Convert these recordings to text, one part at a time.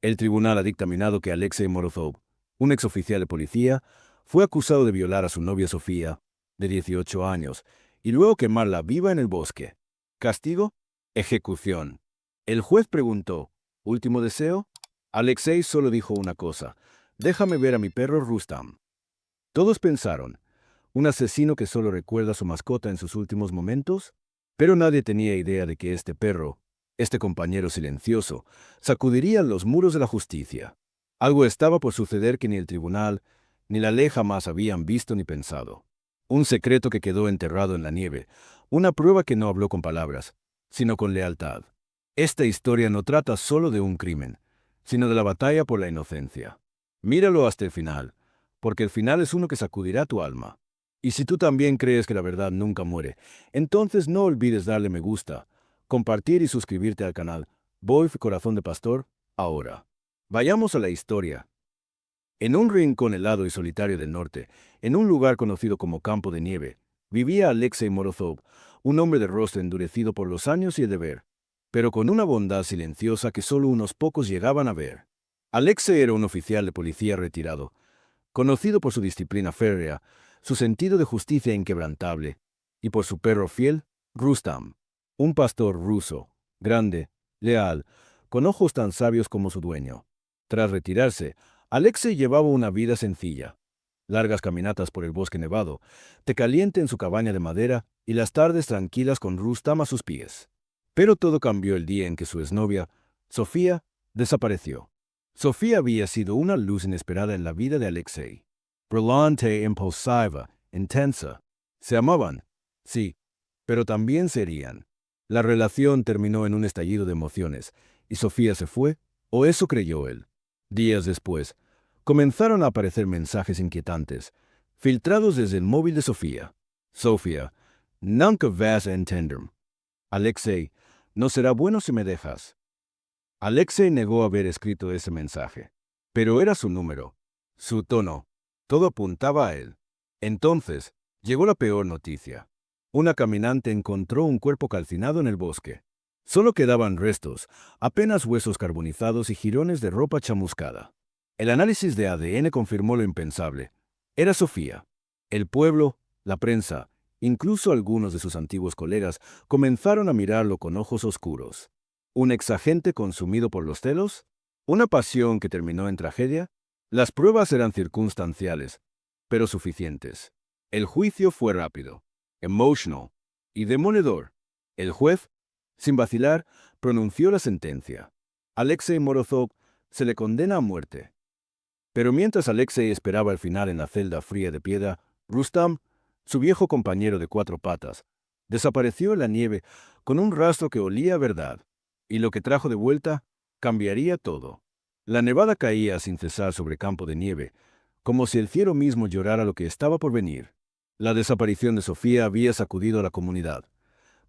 El tribunal ha dictaminado que Alexei Morozov, un exoficial de policía, fue acusado de violar a su novia Sofía, de 18 años, y luego quemarla viva en el bosque. ¿Castigo? Ejecución. El juez preguntó, ¿último deseo? Alexei solo dijo una cosa, déjame ver a mi perro Rustam. Todos pensaron, ¿un asesino que solo recuerda a su mascota en sus últimos momentos? Pero nadie tenía idea de que este perro, este compañero silencioso, sacudiría los muros de la justicia. Algo estaba por suceder que ni el tribunal, ni la ley jamás habían visto ni pensado. Un secreto que quedó enterrado en la nieve, una prueba que no habló con palabras, sino con lealtad. Esta historia no trata solo de un crimen, sino de la batalla por la inocencia. Míralo hasta el final, porque el final es uno que sacudirá tu alma. Y si tú también crees que la verdad nunca muere, entonces no olvides darle me gusta, compartir y suscribirte al canal Wolf Corazón de Pastor ahora. Vayamos a la historia. En un rincón helado y solitario del norte, en un lugar conocido como Campo de Nieve, vivía Alexei Morozov, un hombre de rostro endurecido por los años y el deber, pero con una bondad silenciosa que solo unos pocos llegaban a ver. Alexei era un oficial de policía retirado, conocido por su disciplina férrea, su sentido de justicia inquebrantable, y por su perro fiel, Rustam, un pastor ruso, grande, leal, con ojos tan sabios como su dueño. Tras retirarse, Alexei llevaba una vida sencilla. Largas caminatas por el bosque nevado, té caliente en su cabaña de madera y las tardes tranquilas con Rustam a sus pies. Pero todo cambió el día en que su exnovia, Sofía, desapareció. Sofía había sido una luz inesperada en la vida de Alexei. Brillante, impulsiva, intensa. Se amaban, sí, pero también serían. La relación terminó en un estallido de emociones, y Sofía se fue, o eso creyó él. Días después, comenzaron a aparecer mensajes inquietantes, filtrados desde el móvil de Sofía. Sofía, nunca vas a entenderme. Alexei, no será bueno si me dejas. Alexei negó haber escrito ese mensaje. Pero era su número, su tono. Todo apuntaba a él. Entonces, llegó la peor noticia. Una caminante encontró un cuerpo calcinado en el bosque. Solo quedaban restos, apenas huesos carbonizados y jirones de ropa chamuscada. El análisis de ADN confirmó lo impensable. Era Sofía. El pueblo, la prensa, incluso algunos de sus antiguos colegas, comenzaron a mirarlo con ojos oscuros. ¿Un exagente consumido por los celos? ¿Una pasión que terminó en tragedia? Las pruebas eran circunstanciales, pero suficientes. El juicio fue rápido, emotional y demoledor. El juez, sin vacilar, pronunció la sentencia. Alexei Morozov se le condena a muerte. Pero mientras Alexei esperaba el final en la celda fría de piedra, Rustam, su viejo compañero de 4 patas, desapareció en la nieve con un rastro que olía a verdad. Y lo que trajo de vuelta cambiaría todo. La nevada caía sin cesar sobre Campo de Nieve, como si el cielo mismo llorara lo que estaba por venir. La desaparición de Sofía había sacudido a la comunidad,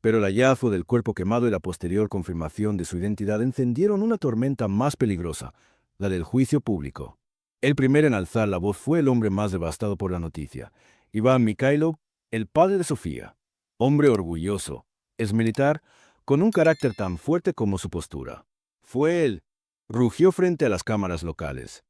pero el hallazgo del cuerpo quemado y la posterior confirmación de su identidad encendieron una tormenta más peligrosa, la del juicio público. El primero en alzar la voz fue el hombre más devastado por la noticia, Iván Mikhailov, el padre de Sofía. Hombre orgulloso, exmilitar, con un carácter tan fuerte como su postura. Fue él. Rugió frente a las cámaras locales.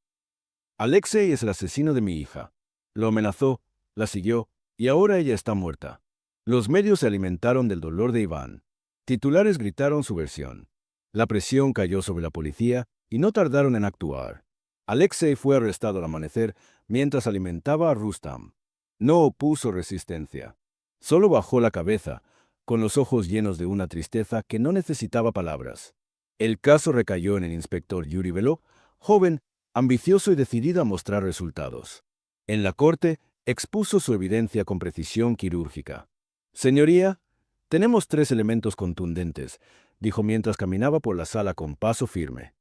Alexei es el asesino de mi hija. Lo amenazó, la siguió, y ahora ella está muerta. Los medios se alimentaron del dolor de Iván. Titulares gritaron su versión. La presión cayó sobre la policía y no tardaron en actuar. Alexei fue arrestado al amanecer mientras alimentaba a Rustam. No opuso resistencia. Solo bajó la cabeza, con los ojos llenos de una tristeza que no necesitaba palabras. El caso recayó en el inspector Yuri Belov, joven, ambicioso y decidido a mostrar resultados. En la corte, expuso su evidencia con precisión quirúrgica. Señoría, tenemos 3 elementos contundentes, dijo mientras caminaba por la sala con paso firme.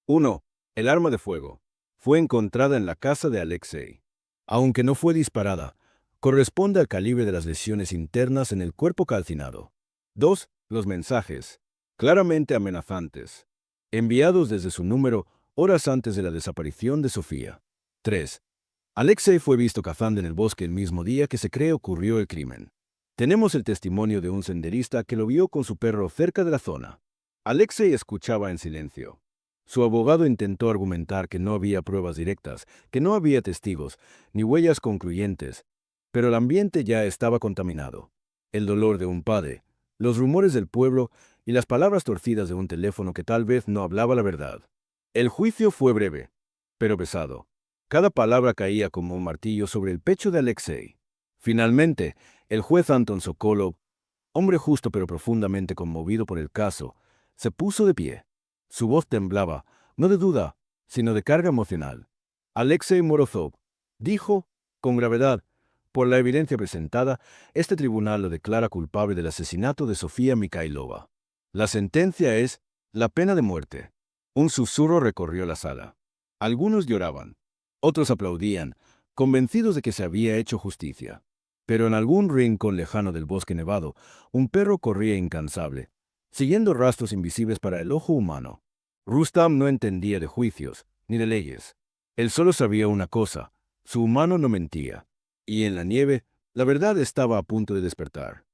1. El arma de fuego. Fue encontrada en la casa de Alexei. Aunque no fue disparada, corresponde al calibre de las lesiones internas en el cuerpo calcinado. 2. Los mensajes, claramente amenazantes, enviados desde su número horas antes de la desaparición de Sofía. 3. Alexei fue visto cazando en el bosque el mismo día que se cree ocurrió el crimen. Tenemos el testimonio de un senderista que lo vio con su perro cerca de la zona. Alexei escuchaba en silencio. Su abogado intentó argumentar que no había pruebas directas, que no había testigos, ni huellas concluyentes, pero el ambiente ya estaba contaminado. El dolor de un padre, los rumores del pueblo y las palabras torcidas de un teléfono que tal vez no hablaba la verdad. El juicio fue breve, pero pesado. Cada palabra caía como un martillo sobre el pecho de Alexei. Finalmente, el juez Anton Sokolov, hombre justo pero profundamente conmovido por el caso, se puso de pie. Su voz temblaba, no de duda, sino de carga emocional. Alexei Morozov dijo, con gravedad, por la evidencia presentada, este tribunal lo declara culpable del asesinato de Sofía Mikhailova. La sentencia es la pena de muerte. Un susurro recorrió la sala. Algunos lloraban, otros aplaudían, convencidos de que se había hecho justicia. Pero en algún rincón lejano del bosque nevado, un perro corría incansable, siguiendo rastros invisibles para el ojo humano. Rustam no entendía de juicios, ni de leyes. Él solo sabía una cosa, su humano no mentía. Y en la nieve, la verdad estaba a punto de despertar.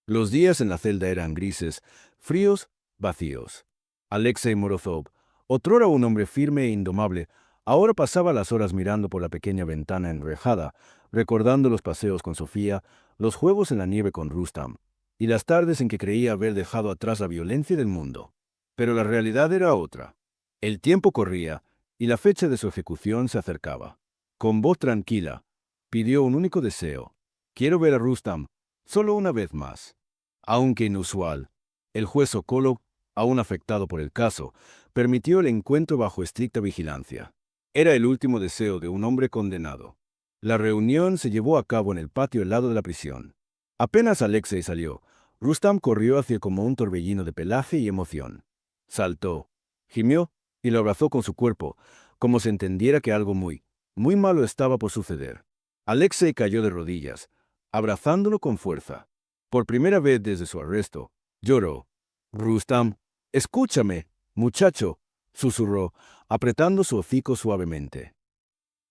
Los días en la celda eran grises, fríos, vacíos. Alexei Morozov, otrora un hombre firme e indomable, ahora pasaba las horas mirando por la pequeña ventana enrejada, recordando los paseos con Sofía, los juegos en la nieve con Rustam, y las tardes en que creía haber dejado atrás la violencia del mundo. Pero la realidad era otra. El tiempo corría, y la fecha de su ejecución se acercaba. Con voz tranquila, pidió un único deseo. Quiero ver a Rustam, solo una vez más. Aunque inusual, el juez Sokolov, aún afectado por el caso, permitió el encuentro bajo estricta vigilancia. Era el último deseo de un hombre condenado. La reunión se llevó a cabo en el patio al lado de la prisión. Apenas Alexei salió, Rustam corrió hacia él como un torbellino de pelaje y emoción. Saltó, gimió y lo abrazó con su cuerpo, como si entendiera que algo muy malo estaba por suceder. Alexei cayó de rodillas, abrazándolo con fuerza. Por primera vez desde su arresto, lloró. Rustam, escúchame, muchacho, susurró, apretando su hocico suavemente.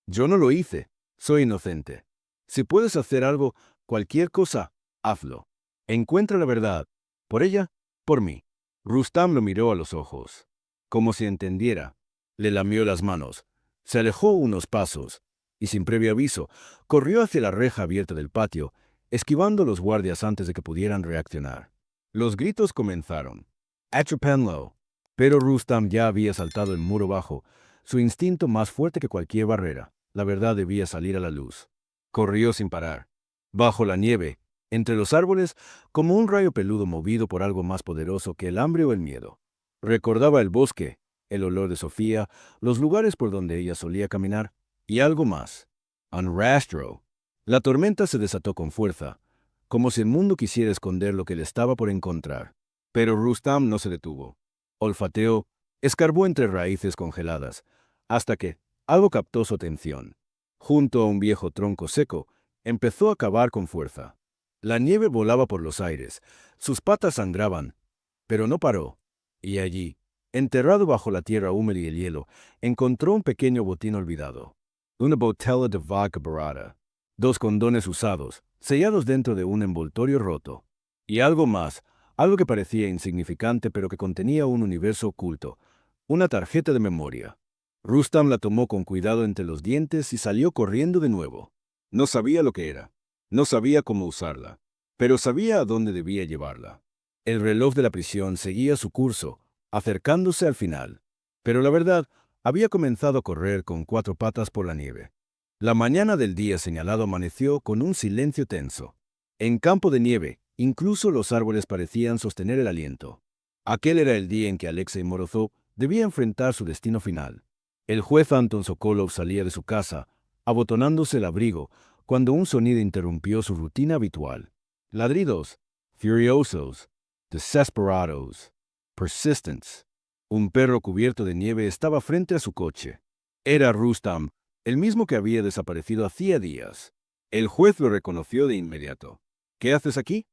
Yo no lo hice, soy inocente. Si puedes hacer algo, cualquier cosa, hazlo. Encuentra la verdad, por ella, por mí. Rustam lo miró a los ojos, como si entendiera. Le lamió las manos, se alejó unos pasos, y sin previo aviso, corrió hacia la reja abierta del patio, esquivando a los guardias antes de que pudieran reaccionar. Los gritos comenzaron. Atrápenlo. Pero Rustam ya había saltado el muro bajo, su instinto más fuerte que cualquier barrera. La verdad debía salir a la luz. Corrió sin parar. Bajo la nieve, entre los árboles, como un rayo peludo movido por algo más poderoso que el hambre o el miedo. Recordaba el bosque, el olor de Sofía, los lugares por donde ella solía caminar, y algo más. Un rastro. La tormenta se desató con fuerza, como si el mundo quisiera esconder lo que le estaba por encontrar. Pero Rustam no se detuvo. Olfateó, escarbó entre raíces congeladas, hasta que algo captó su atención. Junto a un viejo tronco seco, empezó a cavar con fuerza. La nieve volaba por los aires, sus patas sangraban, pero no paró. Y allí, enterrado bajo la tierra húmeda y el hielo, encontró un pequeño botín olvidado. Una botella de vodka barata, 2 condones usados, sellados dentro de un envoltorio roto. Y algo más, algo que parecía insignificante pero que contenía un universo oculto, una tarjeta de memoria. Rustam la tomó con cuidado entre los dientes y salió corriendo de nuevo. No sabía lo que era, no sabía cómo usarla, pero sabía a dónde debía llevarla. El reloj de la prisión seguía su curso, acercándose al final. Pero la verdad, había comenzado a correr con 4 patas por la nieve. La mañana del día señalado amaneció con un silencio tenso. En campo de nieve, incluso los árboles parecían sostener el aliento. Aquel era el día en que Alexei Morozov debía enfrentar su destino final. El juez Anton Sokolov salía de su casa, abotonándose el abrigo, cuando un sonido interrumpió su rutina habitual. Ladridos, furiosos, desesperados, persistents. Un perro cubierto de nieve estaba frente a su coche. Era Rustam, el mismo que había desaparecido hacía días. El juez lo reconoció de inmediato. ¿Qué haces aquí?,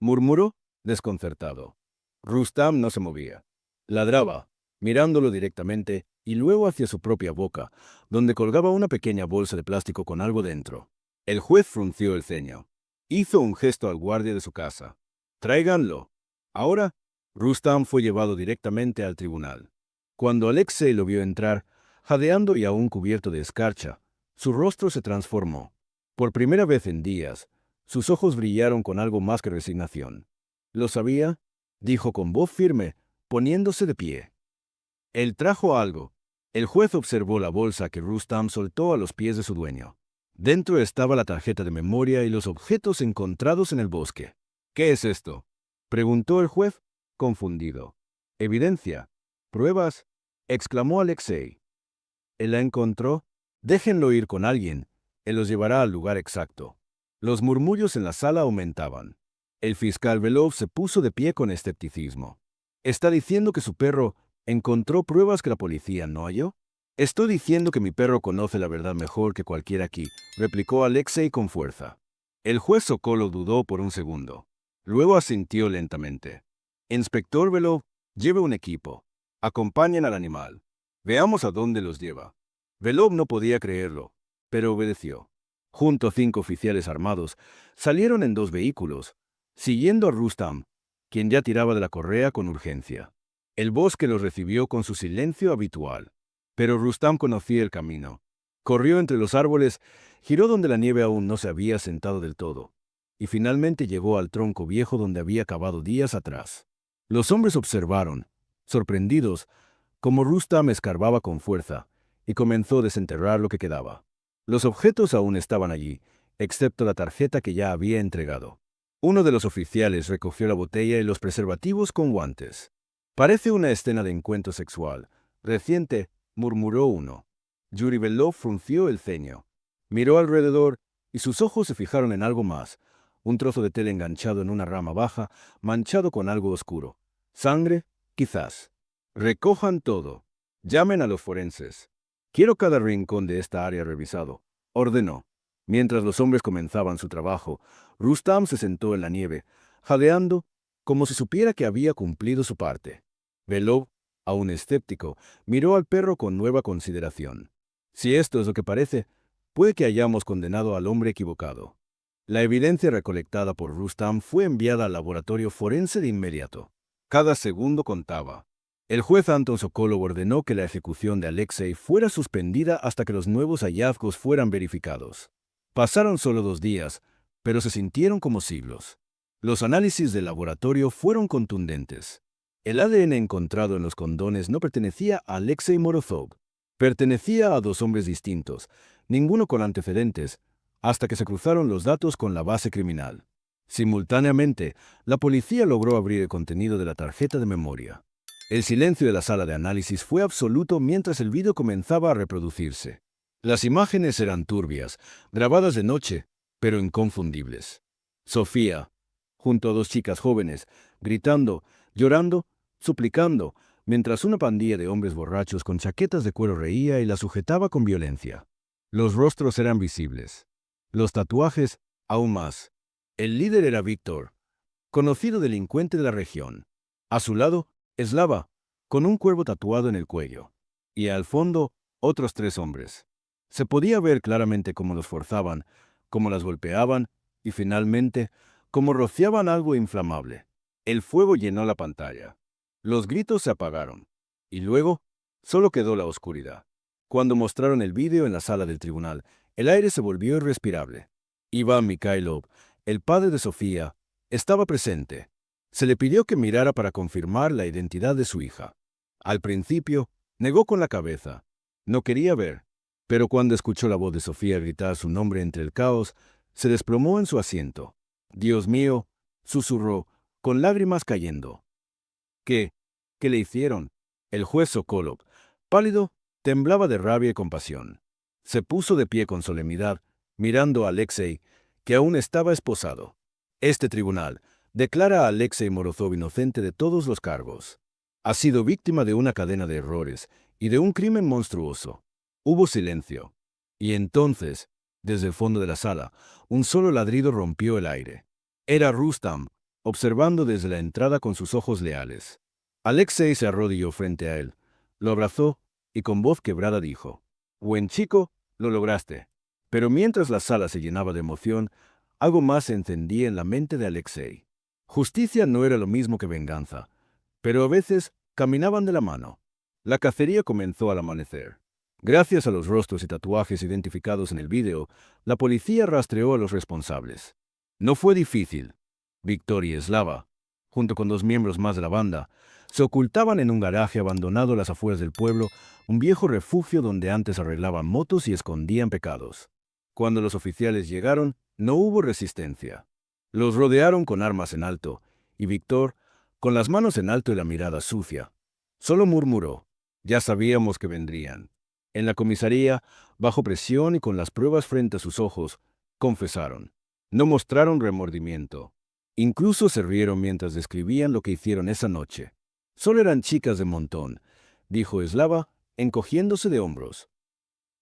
murmuró, desconcertado. Rustam no se movía. Ladraba, mirándolo directamente y luego hacia su propia boca, donde colgaba una pequeña bolsa de plástico con algo dentro. El juez frunció el ceño. Hizo un gesto al guardia de su casa. «Tráiganlo». Ahora, Rustam fue llevado directamente al tribunal. Cuando Alexei lo vio entrar, jadeando y aún cubierto de escarcha, su rostro se transformó. Por primera vez en días, sus ojos brillaron con algo más que resignación. «¿Lo sabía?», dijo con voz firme, poniéndose de pie. Él trajo algo. El juez observó la bolsa que Rustam soltó a los pies de su dueño. Dentro estaba la tarjeta de memoria y los objetos encontrados en el bosque. «¿Qué es esto?», preguntó el juez, confundido. «Evidencia. Pruebas», exclamó Alexei. «¿Él la encontró? Déjenlo ir con alguien. Él los llevará al lugar exacto». Los murmullos en la sala aumentaban. El fiscal Belov se puso de pie con escepticismo. «¿Está diciendo que su perro encontró pruebas que la policía no halló?» «Estoy diciendo que mi perro conoce la verdad mejor que cualquiera aquí», replicó Alexei con fuerza. El juez Sokolov dudó por un segundo. Luego asintió lentamente. «Inspector Belov, lleve un equipo. Acompañen al animal. Veamos a dónde los lleva». Belov no podía creerlo, pero obedeció. Junto a 5 oficiales armados, salieron en 2 vehículos, siguiendo a Rustam, quien ya tiraba de la correa con urgencia. El bosque los recibió con su silencio habitual, pero Rustam conocía el camino. Corrió entre los árboles, giró donde la nieve aún no se había sentado del todo, y finalmente llegó al tronco viejo donde había cavado días atrás. Los hombres observaron, sorprendidos, cómo Rustam escarbaba con fuerza, y comenzó a desenterrar lo que quedaba. Los objetos aún estaban allí, excepto la tarjeta que ya había entregado. Uno de los oficiales recogió la botella y los preservativos con guantes. «Parece una escena de encuentro sexual reciente», murmuró uno. Yuri Belov frunció el ceño. Miró alrededor y sus ojos se fijaron en algo más, un trozo de tela enganchado en una rama baja, manchado con algo oscuro. «¿Sangre? Quizás». «Recojan todo. Llamen a los forenses. Quiero cada rincón de esta área revisado», ordenó. Mientras los hombres comenzaban su trabajo, Rustam se sentó en la nieve, jadeando, como si supiera que había cumplido su parte. Belov, aún escéptico, miró al perro con nueva consideración. «Si esto es lo que parece, puede que hayamos condenado al hombre equivocado». La evidencia recolectada por Rustam fue enviada al laboratorio forense de inmediato. Cada segundo contaba. El juez Anton Sokolov ordenó que la ejecución de Alexei fuera suspendida hasta que los nuevos hallazgos fueran verificados. Pasaron solo 2 días, pero se sintieron como siglos. Los análisis del laboratorio fueron contundentes. El ADN encontrado en los condones no pertenecía a Alexei Morozov. Pertenecía a 2 hombres distintos, ninguno con antecedentes, hasta que se cruzaron los datos con la base criminal. Simultáneamente, la policía logró abrir el contenido de la tarjeta de memoria. El silencio de la sala de análisis fue absoluto mientras el vídeo comenzaba a reproducirse. Las imágenes eran turbias, grabadas de noche, pero inconfundibles. Sofía, junto a 2 chicas jóvenes, gritando, llorando, suplicando, mientras una pandilla de hombres borrachos con chaquetas de cuero reía y la sujetaba con violencia. Los rostros eran visibles. Los tatuajes, aún más. El líder era Víctor, conocido delincuente de la región. A su lado, Slava, con un cuervo tatuado en el cuello. Y al fondo, otros 3 hombres. Se podía ver claramente cómo los forzaban, cómo las golpeaban y, finalmente, cómo rociaban algo inflamable. El fuego llenó la pantalla. Los gritos se apagaron. Y luego, solo quedó la oscuridad. Cuando mostraron el vídeo en la sala del tribunal, el aire se volvió irrespirable. Iván Mikhailov, el padre de Sofía, estaba presente. Se le pidió que mirara para confirmar la identidad de su hija. Al principio, negó con la cabeza. No quería ver. Pero cuando escuchó la voz de Sofía gritar su nombre entre el caos, se desplomó en su asiento. «Dios mío», susurró, con lágrimas cayendo. «¿Qué? ¿Qué le hicieron?». El juez Sokolov, pálido, temblaba de rabia y compasión. Se puso de pie con solemnidad, mirando a Alexei, que aún estaba esposado. «Este tribunal declara a Alexei Morozov inocente de todos los cargos. Ha sido víctima de una cadena de errores y de un crimen monstruoso». Hubo silencio. Y entonces, desde el fondo de la sala, un solo ladrido rompió el aire. Era Rustam, observando desde la entrada con sus ojos leales. Alexei se arrodilló frente a él, lo abrazó y con voz quebrada dijo: «Buen chico, lo lograste». Pero mientras la sala se llenaba de emoción, algo más se encendía en la mente de Alexei. Justicia no era lo mismo que venganza, pero a veces caminaban de la mano. La cacería comenzó al amanecer. Gracias a los rostros y tatuajes identificados en el vídeo, la policía rastreó a los responsables. No fue difícil. Víctor y Slava, junto con 2 miembros más de la banda, se ocultaban en un garaje abandonado a las afueras del pueblo, un viejo refugio donde antes arreglaban motos y escondían pecados. Cuando los oficiales llegaron, no hubo resistencia. Los rodearon con armas en alto, y Víctor, con las manos en alto y la mirada sucia, solo murmuró: «Ya sabíamos que vendrían». En la comisaría, bajo presión y con las pruebas frente a sus ojos, confesaron. No mostraron remordimiento. Incluso se rieron mientras describían lo que hicieron esa noche. Solo eran chicas de montón, dijo Slava, encogiéndose de hombros.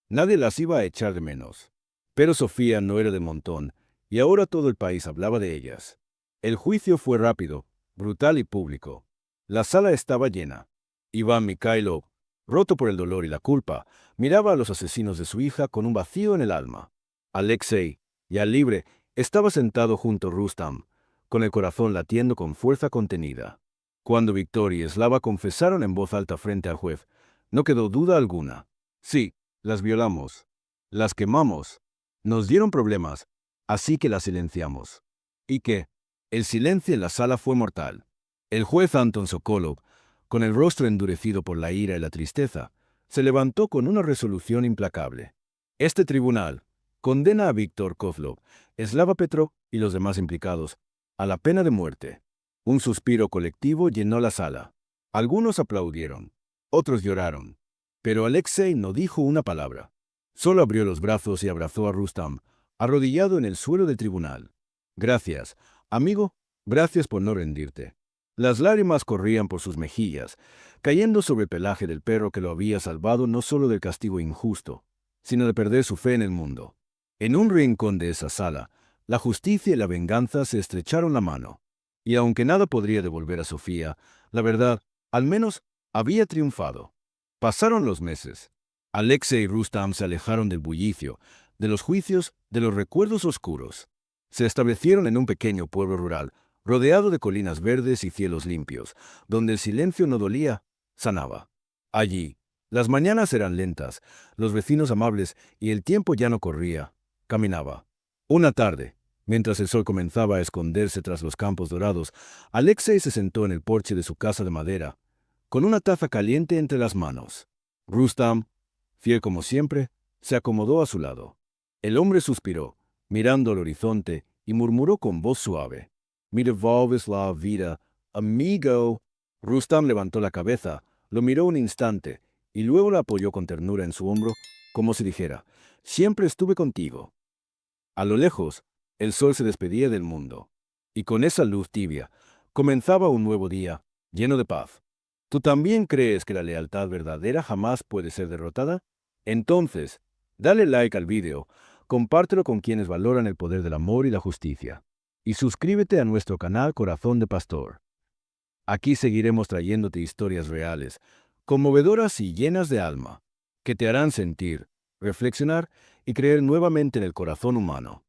Nadie las iba a echar de menos. Pero Sofía no era de montón, y ahora todo el país hablaba de ellas. El juicio fue rápido, brutal y público. La sala estaba llena. Iván Mikhailov, roto por el dolor y la culpa, miraba a los asesinos de su hija con un vacío en el alma. Alexei, ya libre, estaba sentado junto a Rustam, con el corazón latiendo con fuerza contenida. Cuando Víctor y Slava confesaron en voz alta frente al juez, no quedó duda alguna. Sí, las violamos. Las quemamos. Nos dieron problemas, así que las silenciamos. ¿Y qué? El silencio en la sala fue mortal. El juez Anton Sokolov, con el rostro endurecido por la ira y la tristeza, se levantó con una resolución implacable. Este tribunal condena a Víctor Kozlov, Slava Petrov y los demás implicados a la pena de muerte. Un suspiro colectivo llenó la sala. Algunos aplaudieron, otros lloraron. Pero Alexei no dijo una palabra. Solo abrió los brazos y abrazó a Rustam, arrodillado en el suelo del tribunal. Gracias, amigo, gracias por no rendirte. Las lágrimas corrían por sus mejillas, cayendo sobre el pelaje del perro que lo había salvado no solo del castigo injusto, sino de perder su fe en el mundo. En un rincón de esa sala, la justicia y la venganza se estrecharon la mano. Y aunque nada podría devolver a Sofía, la verdad, al menos, había triunfado. Pasaron los meses. Alexei y Rustam se alejaron del bullicio, de los juicios, de los recuerdos oscuros. Se establecieron en un pequeño pueblo rural, rodeado de colinas verdes y cielos limpios, donde el silencio no dolía, sanaba. Allí, las mañanas eran lentas, los vecinos amables y el tiempo ya no corría, caminaba. Una tarde, mientras el sol comenzaba a esconderse tras los campos dorados, Alexei se sentó en el porche de su casa de madera, con una taza caliente entre las manos. Rustam, fiel como siempre, se acomodó a su lado. El hombre suspiró, mirando al horizonte, y murmuró con voz suave: «Mi devolves es la vida, amigo». Rustam levantó la cabeza, lo miró un instante, y luego la apoyó con ternura en su hombro, como si dijera: «Siempre estuve contigo». A lo lejos, el sol se despedía del mundo, y con esa luz tibia, comenzaba un nuevo día, lleno de paz. ¿Tú también crees que la lealtad verdadera jamás puede ser derrotada? Entonces, dale like al video, compártelo con quienes valoran el poder del amor y la justicia. Y suscríbete a nuestro canal Corazón de Pastor. Aquí seguiremos trayéndote historias reales, conmovedoras y llenas de alma, que te harán sentir, reflexionar y creer nuevamente en el corazón humano.